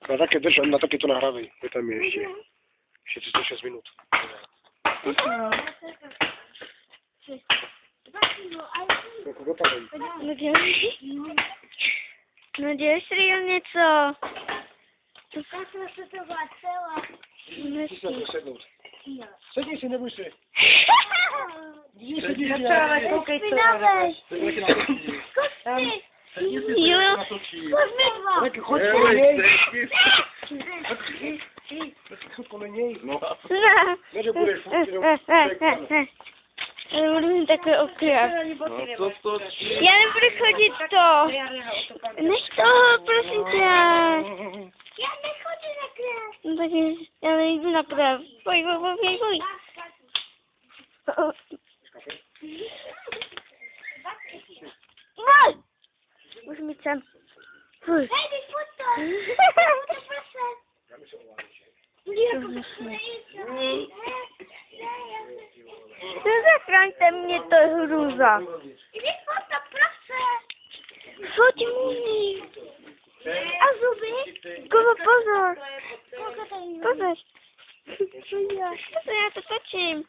Na taky drž, na taky to nahrávej. Je tam ještě. Ještě 36 minut. No dělej Rio něco. Já se to vracela. Sednout. Sedni si, neboj se. Sedni si, Ale koukej, co Jo. tak choď kolem něj. Choď kolem něj. No. Ne, že budeš furt jenom. Já budu mít takový okrav. No to... Já nebudu chodit to. Nech to, prosím tě. Já nechodím na krev. No tak já nejdu naprav. Boj. No! Už mi sem. Hej, ty foto. To prase. Zachraňte mě, to je hrůza. Jdi foto, prase. Pojď můj. A zuby? Kubo, pozor. Koho tady Pozor. Já to točím.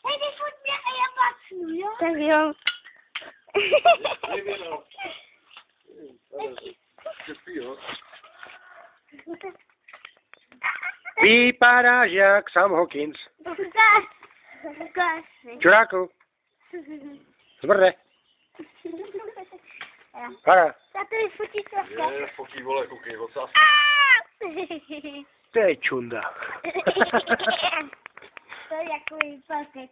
Hej, ty furt mě a já pacnu, jo? Tak jo. Vypadáš jak Sam Hawkins. Ukáž si. Čuráku. Zbrde. Para. Já tady fotí trochu. Je, fotí, vole, koukej, ocas. To je čunda. To je jako paket.